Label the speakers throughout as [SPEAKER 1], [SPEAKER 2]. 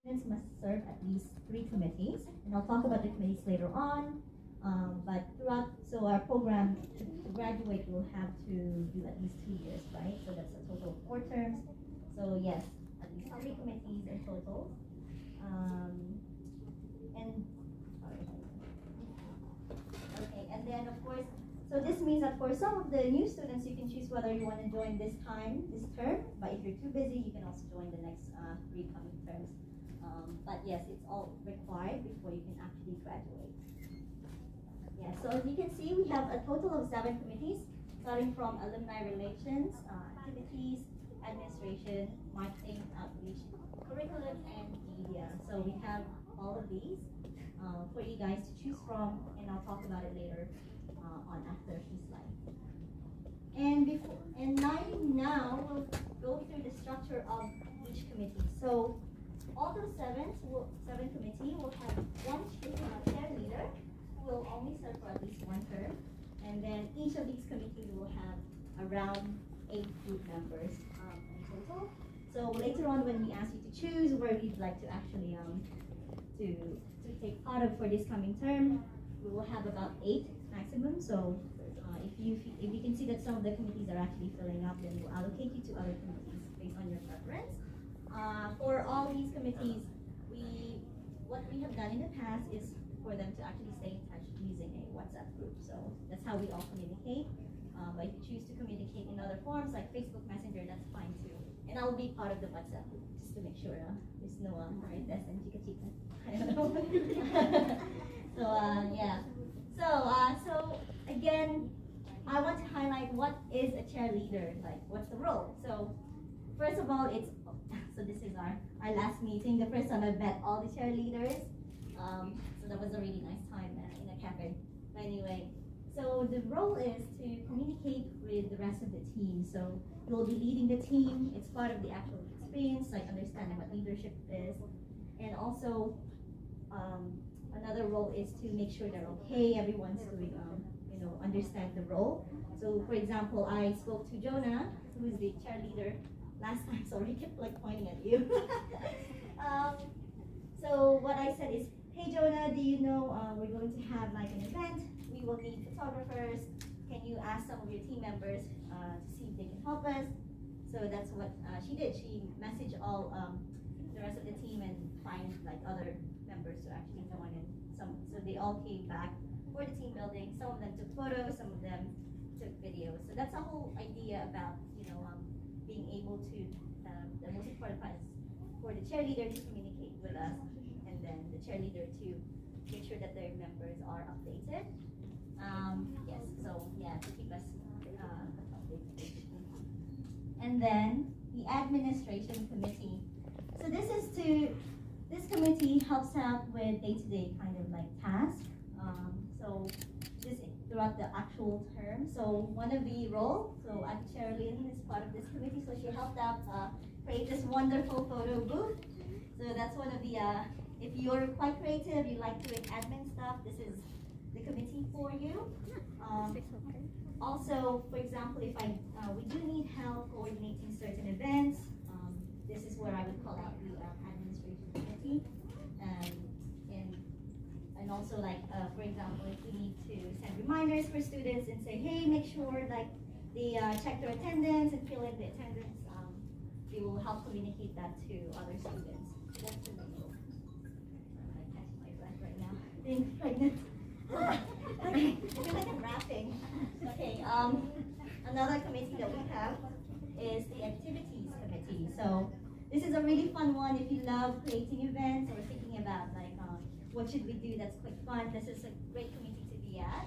[SPEAKER 1] Students must serve at least 3 committees, and I'll talk about the committees later on. But throughout, so our program to graduate, we'll have to do at least 2 years, right? So that's a total of 4 terms. So yes, at least 3 committees in total. And okay, and then of course, so this means that for some of the new students, you can choose whether you want to join this term. But if you're too busy, you can also join the next 3 coming terms. But yes, it's all required before you can actually graduate. Yeah, so as you can see, we have a total of 7 committees, starting from alumni relations, activities, administration, marketing, outreach, curriculum, and media. So we have all of these for you guys to choose from, and I'll talk about it later on after this slide. And now we'll go through the structure of each committee. So all those 7 committee will have one chair leader who will only serve for at least 1 term, and then each of these committees will have around 8 group members in total. So later on, when we ask you to choose where you'd like to actually to take part of for this coming term, we will have about 8 maximum. So if you can see that some of the committees are actually filling up, then we'll allocate you to other committees based on your preference. For all these committees, what we have done in the past is for them to actually stay in touch using a WhatsApp group. So that's how we all communicate. But if you choose to communicate in other forms like Facebook Messenger, that's fine too. And I'll be part of the WhatsApp group just to make sure there's no marites and chica. I don't know. So yeah. So again, I want to highlight what is a cheerleader, like what's the role. So first of all, so this is our last meeting, the first time I met all the cheerleaders. So that was a really nice time in a cafe. But anyway, so the role is to communicate with the rest of the team. So you'll be leading the team. It's part of the actual experience, like understanding what leadership is. And also, another role is to make sure they're okay. Everyone's doing, understand the role. So for example, I spoke to Jonah, who is the cheerleader last time. Sorry, I kept like pointing at you. So what I said is, hey Jonah, do you know we're going to have like an event? We will need photographers. Can you ask some of your team members to see if they can help us? So that's what she did. She messaged all the rest of the team and find like other members to actually join in. So they all came back for the team building. Some of them took photos, some of them took videos. So that's the whole idea about being able to. The most important part is for the cheerleader to communicate with us, and then the cheerleader to make sure that their members are updated. Yes, so yeah, to keep us updated. And then the administration committee. So this committee helps out with day-to-day kind of like tasks. So this throughout the actual term. So one of the roles, so Cherilyn is part of this committee, so she helped out create this wonderful photo booth. So that's one of the, if you're quite creative, you like doing admin stuff, this is the committee for you. Also, for example, if we do need help coordinating certain events, this is where I would call out the administration committee. And also, like, for example, if we need to send reminders for students and say, hey, make sure like they check their attendance and fill in the attendance, they will help communicate that to other students. That's the main goal. I'm catching my breath right now. Being pregnant. Okay, I feel like I'm rapping. Okay, another committee that we have is the activities committee. So this is a really fun one if you love creating events or thinking about like what should we do that's quick fun. This is a great committee to be at.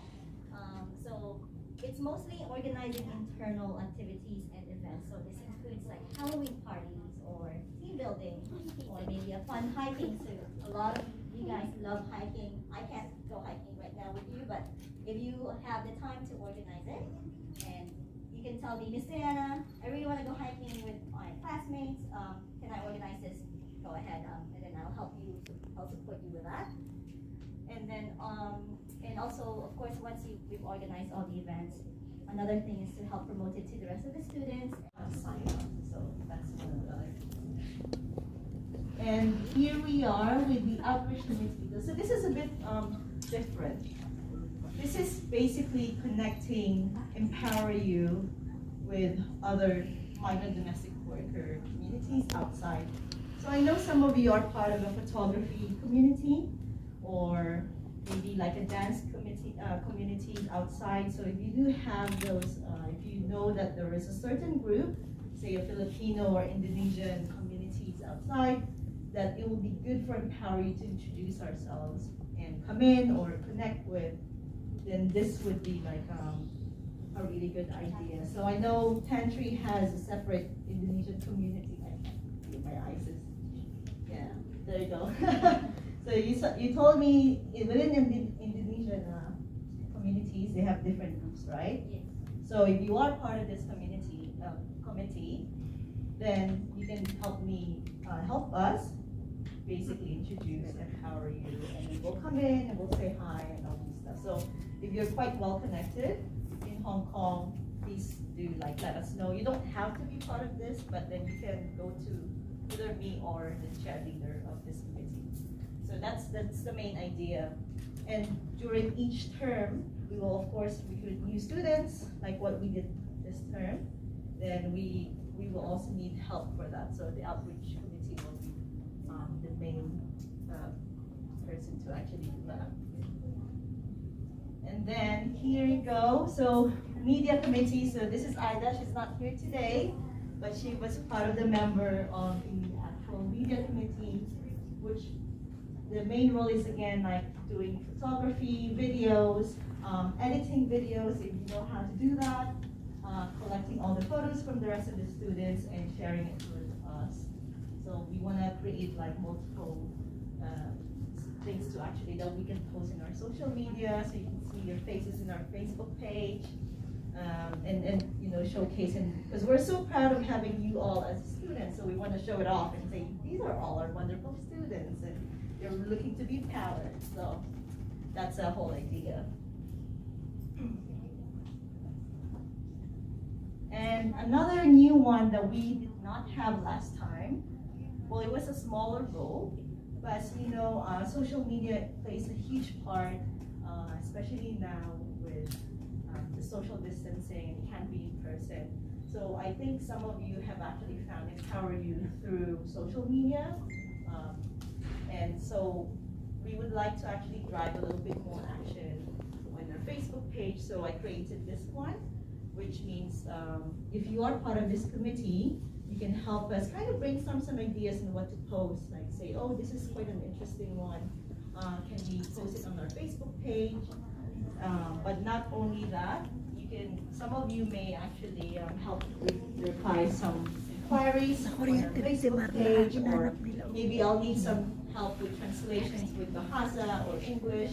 [SPEAKER 1] So it's mostly organizing internal activities and events. So this includes like Halloween parties or team building or maybe a fun hiking too. A lot of you guys love hiking. I can't go hiking right now with you, but if you have the time to organize it, and you can tell me, Miss Diana, I really want to go hiking with my classmates. Can I organize this? Go ahead, and then I'll help you. I'll support you with that. And then, and also, of course, once we've organized all the events, another thing is to help promote it to the rest of the students.
[SPEAKER 2] Sign up. So that's one of the other. And here we are with the outreach committee. So this is a bit different. This is basically connecting EmpowerU with other migrant domestic worker communities outside. So I know some of you are part of a photography community, or maybe like a dance communities outside. So if you do have those, if you know that there is a certain group, say a Filipino or Indonesian communities outside, that it will be good for EmpowerU to introduce ourselves and come in or connect with, then this would be like a really good idea. So I know Tantri has a separate Indonesian community. My eyes is, yeah, there you go. So you told me within Indonesian communities, they have different groups, right?
[SPEAKER 1] Yes.
[SPEAKER 2] So if you are part of this community committee, then you can help us basically introduce EmpowerU, and then we'll come in and we'll say hi and all this stuff. So if you're quite well connected in Hong Kong, please do let us know. You don't have to be part of this, but then you can go to either me or the chair leader of this committee. So that's the main idea. And during each term, we will of course recruit new students, like what we did this term. Then we will also need help for that. So the outreach committee will be the main person to actually do that. And then here you go. So media committee. So this is Ida. She's not here today, but she was part of the member of the actual media committee, which the main role is again like doing photography, videos, editing videos if you know how to do that, collecting all the photos from the rest of the students and sharing it with us. So we want to create like multiple things to actually that we can post in our social media, so you can see your faces in our Facebook page, and you know, showcasing, because we're so proud of having you all as students, so we want to show it off and say these are all our wonderful students and they're looking to be empowered. So that's the whole idea. And another new one that we did not have last time, well, it was a smaller role, but as you know, social media plays a huge part, especially now with the social distancing, it can't be in person. So I think some of you have actually found EmpowerU through social media. And so we would like to actually drive a little bit more action on our Facebook page. So I created this one, which means if you are part of this committee, you can help us kind of brainstorm some ideas on what to post. Like say, oh, this is quite an interesting one. Can we post it on our Facebook page? But not only that, you can. Some of you may actually help reply some inquiries on our Facebook page, or maybe I'll need some help with translations with Bahasa or English.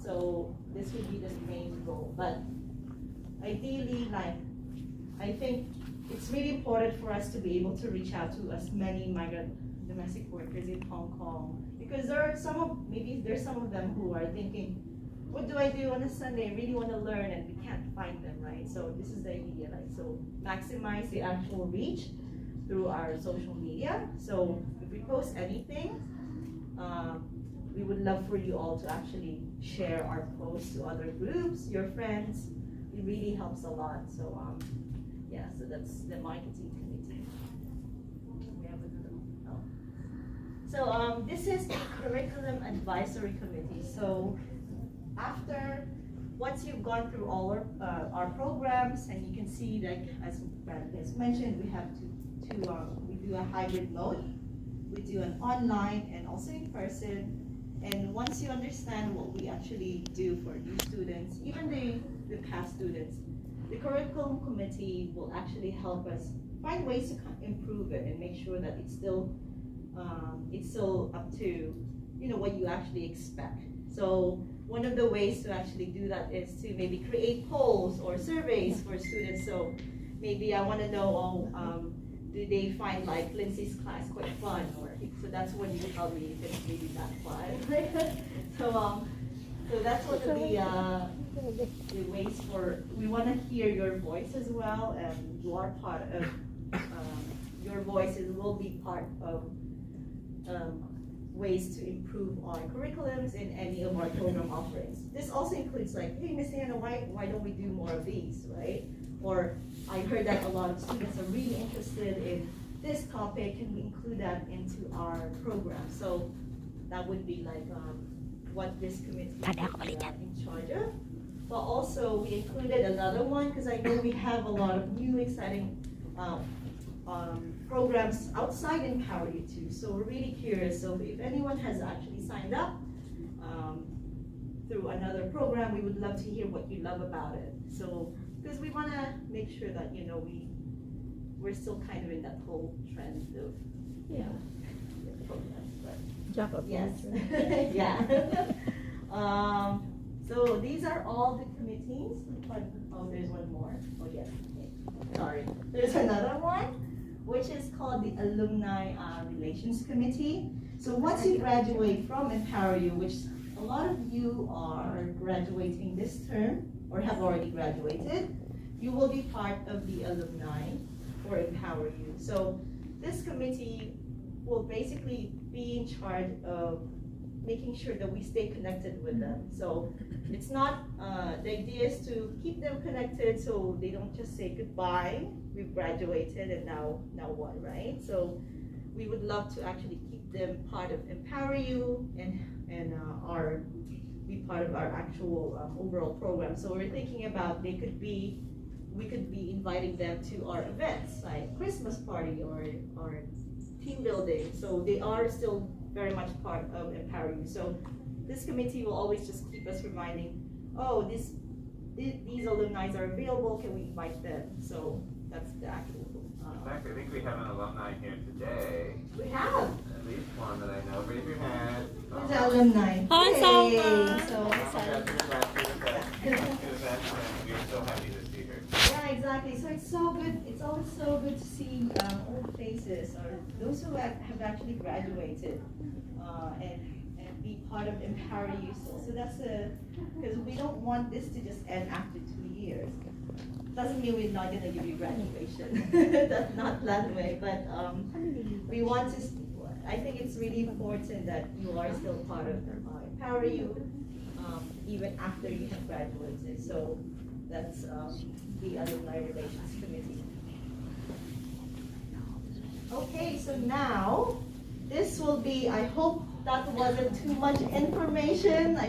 [SPEAKER 2] So this would be the main goal. But ideally, like, I think it's really important for us to be able to reach out to as many migrant domestic workers in Hong Kong, because there are maybe there's some of them who are thinking, what do I do on a Sunday? I really want to learn and we can't find them, right? So this is the idea, like, so maximize the actual reach through our social media. So if we post anything, we would love for you all to actually share our posts to other groups, your friends. It really helps a lot. So yeah, so that's the marketing committee. We have another. So this is the curriculum advisory committee. So once you've gone through all our programs, and you can see that, as Brad has mentioned, we have we do a hybrid mode. We do an online and also in person. And once you understand what we actually do for new students, even the past students, the curriculum committee will actually help us find ways to improve it and make sure that it's still up to what you actually expect. So one of the ways to actually do that is to maybe create polls or surveys for students. So maybe I want to know, do they find like Lindsay's class quite fun? Or so that's when you tell me if it's really that fun. So that's one of the ways we want to hear your voice as well, and you are part of your voices will be part of ways to improve our curriculums in any of our program offerings. This also includes like, hey, Miss Hannah, why don't we do more of these, right? Or I heard that a lot of students are really interested in this topic, can we include that into our program? So that would be like what this committee is in charge of. But also we included another one because I know we have a lot of new exciting programs outside EmpowerU too. So we're really curious. So if anyone has actually signed up through another program, we would love to hear what you love about it. So because we want to make sure that we're still kind of in that whole trend of programs. But yes, yeah. So these are all the committees. Oh, there's one more. Oh yes. Okay. Sorry. There's another one, which is called the Alumni Relations Committee. So once you graduate from EmpowerU, which a lot of you are graduating this term or have already graduated, you will be part of the alumni for EmpowerU. So this committee will basically be in charge of making sure that we stay connected with them. So it's not, the idea is to keep them connected so they don't just say goodbye, we've graduated and now what, right? So we would love to actually keep them part of EmpowerU and be part of our actual overall program. So we're thinking about we could be inviting them to our events like Christmas party or team building. So they are still very much part of EmpowerU. So this committee will always just keep us reminding, oh, these alumni are available, can we invite them? So that's the actual.
[SPEAKER 3] In fact, I think we have an alumni here today.
[SPEAKER 2] We have.
[SPEAKER 3] At least one that I know. Raise your hand.
[SPEAKER 2] Who's the alumni?
[SPEAKER 4] Hi,
[SPEAKER 2] Yay.
[SPEAKER 4] Salma.
[SPEAKER 2] So excited.
[SPEAKER 3] We're so happy to see her.
[SPEAKER 2] Yeah, exactly. So it's so good. It's always so good to see old faces or those who have actually graduated and be part of EmpowerU. So that's because we don't want this to just end after 2 years. Doesn't mean we're not going to give you graduation. That's not that way. But we want to. I think it's really important that you are still part of EmpowerU even after you have graduated. So that's the Alumni Relations Committee. Okay, so now this will be, I hope that wasn't too much information.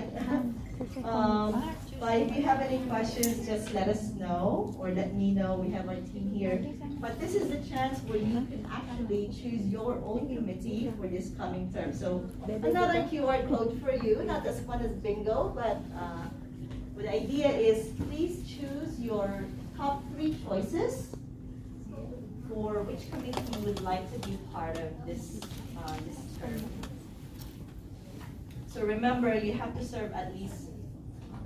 [SPEAKER 2] But if you have any questions, just let us know or let me know. We have our team here. But this is the chance where you can actually choose your own committee for this coming term. So another QR code for you, not as fun as bingo, but the idea is please choose your top 3 choices for which committee you would like to be part of this term. So remember, you have to serve at least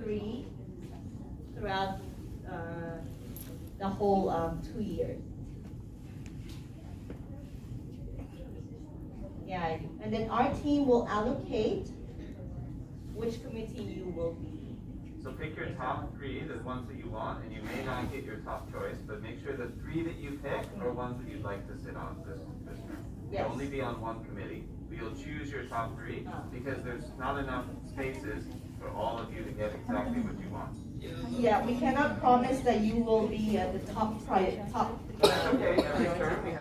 [SPEAKER 2] 3 throughout the whole 2 years. Yeah, and then our team will allocate which committee you will be.
[SPEAKER 3] So pick your top 3, the ones that you want, and you may not get your top choice, but make sure the 3 that you pick are ones that you'd like to sit on this term.
[SPEAKER 2] Yes.
[SPEAKER 3] You'll only be on 1 committee. But you'll choose your top 3 because there's not enough spaces for all of you to get exactly what you want.
[SPEAKER 2] Yeah, we cannot promise that you will be at the top.
[SPEAKER 3] Okay, every term we have